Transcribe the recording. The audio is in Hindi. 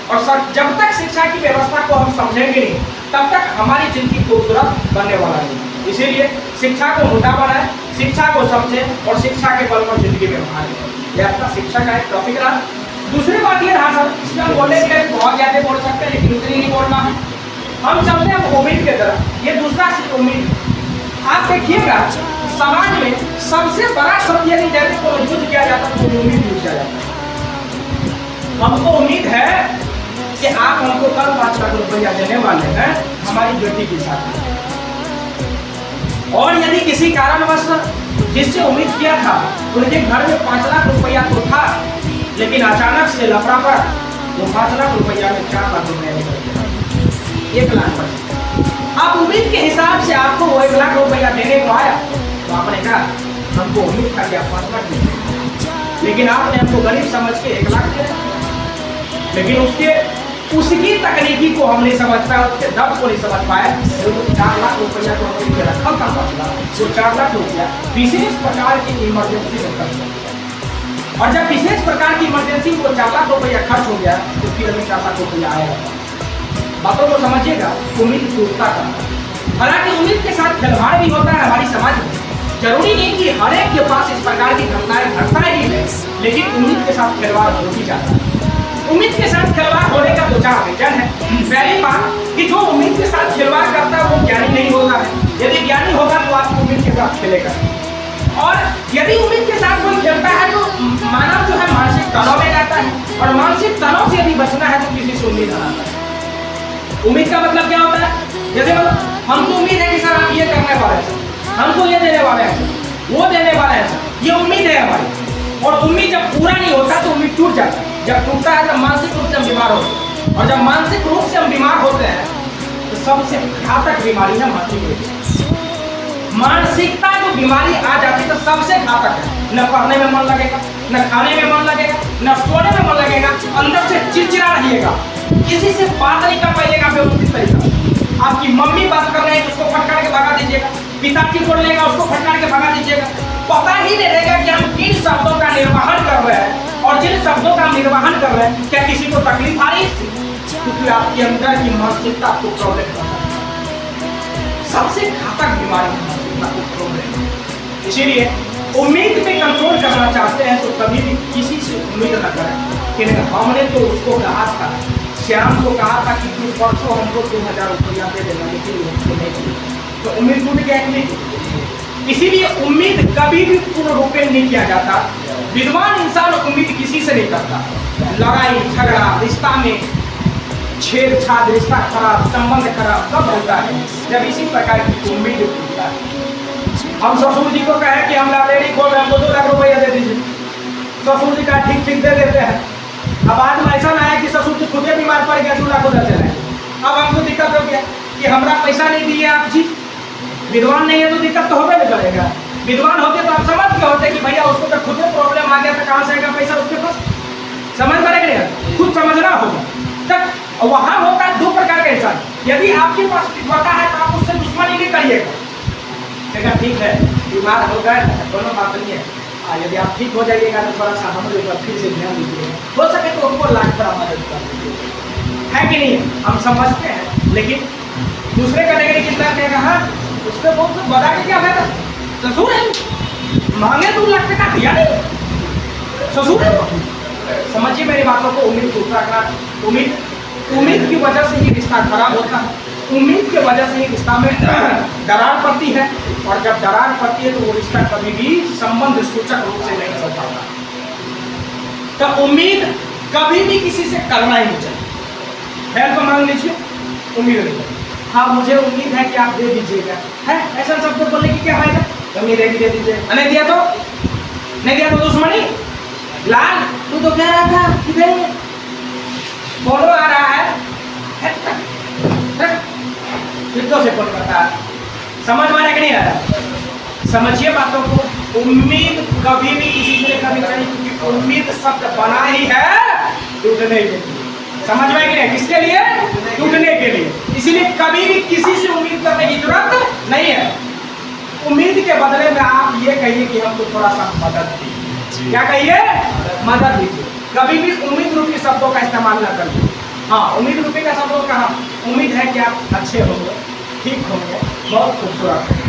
और जब तक शिक्षा की व्यवस्था को हम समझेंगे नहीं, तब तक हमारी जिंदगी खूबसूरत बनने वाला नहीं। इसीलिए शिक्षा को मुद्दा बनाए, शिक्षा को समझे और शिक्षा के बल पर जिंदगी में भागे। यह आपका शिक्षा का एक टॉपिक रहा। दूसरी बात ये रहा सर, इसमें हम बोलने के लिए बहुत ज़्यादा बोल सकते हैं, लेकिन उतनी नहीं बोलना है। हम चलते हैं उम्मीद की तरफ। ये दूसरा उम्मीद, आप देखिएगा समाज में सबसे बड़ा सत्य यदि जैसे को युद्ध किया जाता तो उम्मीद युद्ध किया जाता। हमको उम्मीद है कि आप हमको कल 5 लाख रुपया देने वाले हैं हमारी बेटी की शादी, और यदि किसी कारणवश जिससे उम्मीद किया था उनके घर में 5 लाख रुपया तो था, लेकिन अचानक से लफड़ा पड़ा, वो 5 लाख रुपया में 4 लाख रुपया निकल गया, 1 लाख पर। आप उम्मीद के हिसाब से आपको वो 1 लाख रुपया देने को आया तो आपने कहा हमको उम्मीद था कि आप 5 लाख देंगे, लेकिन आपने हमको गरीब समझ के 1 लाख दिया। लेकिन उसकी तकनीकी को हम नहीं समझ पाया, उसके दर्द को नहीं समझ पाया। तो 4 लाख रुपया तो हमने रखा था, तो 4 लाख रुपया विशेष प्रकार की इमरजेंसी में खर्च हो गया, और जब विशेष प्रकार की इमरजेंसी को 4 लाख रुपया खर्च हो गया तो फिर हमें 4 लाख रुपया आएगा। बातों को समझिएगा, उम्मीद टूटता था। हालांकि उम्मीद के साथ खिलवाड़ भी होता है हमारी समाज में। जरूरी नहीं कि हर एक के पास इस प्रकार की घटनाएं घटता ही है, लेकिन उम्मीद के साथ खिलवाड़ हो ही जाता है। उम्मीद के साथ खिलवाड़ होने का 2-4 रीजन है। पहली बात कि जो उम्मीद के साथ खिलवाड़ करता है वो ज्ञानी नहीं होता है। यदि ज्ञानी होगा तो आप उम्मीद के साथ खेलेगा, और यदि उम्मीद के साथ कोई खेलता है तो मानव जो है मानसिक तनाव में जाता है, और मानसिक तनाव से यदि बचना है तो किसी से उम्मीद बनाता है। उम्मीद का मतलब क्या होता है? जैसे हमको उम्मीद है कि सर आप ये करने वाले हैं, हमको ये देने वाले हैं, वो देने वाले हैं, ये उम्मीद है हमारी। और उम्मीद जब पूरा नहीं होता तो उम्मीद टूट जाता है। जब टूटता है तब मानसिक रूप से हम बीमार होते हैं, और जब मानसिक रूप से हम बीमार होते हैं तो सबसे घातक बीमारी है मानसिक रूप। मानसिकता जो बीमारी आ जाती है तो सबसे घातक है। न पढ़ने में मन लगेगा, न खाने में मन लगेगा, न सोने में मन लगेगा, अंदर से चिड़चिड़ा रहिएगा, किसी से बात नहीं कर पाइएगा व्यवस्थित तरीका। आपकी मम्मी बात कर रहे हैं उसको फटकार के भगा दीजिएगा, पिताजी बोल लेगा उसको फटकार के भगा दीजिएगा। पता ही नहीं रहेगा कि हम किन शब्दों का निर्वहन कर रहे हैं, और जिन शब्दों का निर्वहन कर रहे हैं क्या किसी को तकलीफ आ रही है, क्योंकि आपके अंदर की मानसिकता आपको प्रॉब्लम कर रहा है। सबसे घातक बीमारी मानसिकता को प्रॉब्लम। इसीलिए उम्मीद पे कंट्रोल करना चाहते हैं तो कभी भी किसी से उम्मीद न करें। कि हमने तो उसको कहा था, श्याम को कहा था कि तू परसों हमको 2000 रुपया दे देना, लेकिन उसको नहीं दिया तो उम्मीद टूट गया कि नहीं। इसीलिए उम्मीद कभी भी पूर्ण रूप में नहीं किया जाता। विद्वान इंसान उम्मीद किसी से नहीं करता। लड़ाई झगड़ा, रिश्ता में छेड़छाड़, रिश्ता खराब, संबंध खराब कब होता है? जब इसी प्रकार की उम्मीद टूटता है। हम ससुर जी को कहे कि हम लाइब्रेरी खोल रहे हैं, हमको 2 लाख रुपया दे दीजिए, ससुर जी का ठीक ठीक दे देते हैं। अब बाद में ऐसा ना है कि ससुर जी खुद बीमार पड़ गया, 2 लाख उधर चले। अब हमको दिक्कत हो गया कि हमारा पैसा नहीं दिए आप जी। विद्वान नहीं है तो दिक्कत तो होगा नहीं करेगा। विद्वान होते तो आप समझ के होते कि भैया उसको तो खुद प्रॉब्लम आ गया था, कहाँ से आएगा पैसा उसके पास, समझ पड़ेगा, खुद समझना होगा। तब वहाँ होता है 2 प्रकार का इंसान। यदि आपके पास विद्वता है तो आप उससे दुश्मनी नहीं करिएगा, ठीक है बीमार हो गए दोनों बात नहीं है, यदि आप ठीक हो जाइएगा तो थोड़ा सा हमारे ऊपर फिर से ध्यान दीजिएगा, हो सके तो हमको लाख पर मदद कर दीजिएगा, है कि नहीं? हम समझते हैं, लेकिन दूसरे कैटेगरी कितना कहेगा, हाँ उसको बहुत बता के क्या फायदा, ससुर है मांगे 2 लाख टका दिया नहीं, ससुर है। समझिए मेरी बातों को। उम्मीद टूटता है, उम्मीद की वजह से ही रिश्ता खराब होता है, उम्मीद के वजह से ही रिश्ता में दरार पड़ती है, और जब दरार पड़ती है तो वो रिश्ता कभी भी संबंध सूचक रूप से नहीं चल पाता। तो उम्मीद कभी भी किसी से करना ही नहीं चाहिए। हेल्प मांग लीजिए, उम्मीद नहीं करिए। हाँ मुझे उम्मीद है कि आप दे दीजिएगा, है ऐसा शब्द बोलने की क्या फायदा? उम्मीद है कि दे दीजिए, नहीं दिया तो दुश्मनी। लाल तू तो कह रहा था कि देंगे, फोटो आ रहा है कितनों से फोन करता है, समझ में कि नहीं आ रहा? समझिए बातों को। उम्मीद कभी भी किसी से करनी चाहिए, क्योंकि उम्मीद शब्द बना ही है टूटने के लिए। समझ में कि नहीं? किसके लिए? टूटने के लिए। इसीलिए कभी भी किसी से उम्मीद करने की जरूरत नहीं है। उम्मीद के बदले में आप ये कहिए कि हमको थोड़ा सा मदद दीजिए। क्या कहिए? मदद दीजिए। कभी भी उम्मीद रूपी शब्दों का इस्तेमाल न करिए। हाँ, उम्मीद रूपी का सब लोग कहा, उम्मीद है कि आप अच्छे होंगे, ठीक होंगे, बहुत खूबसूरत है।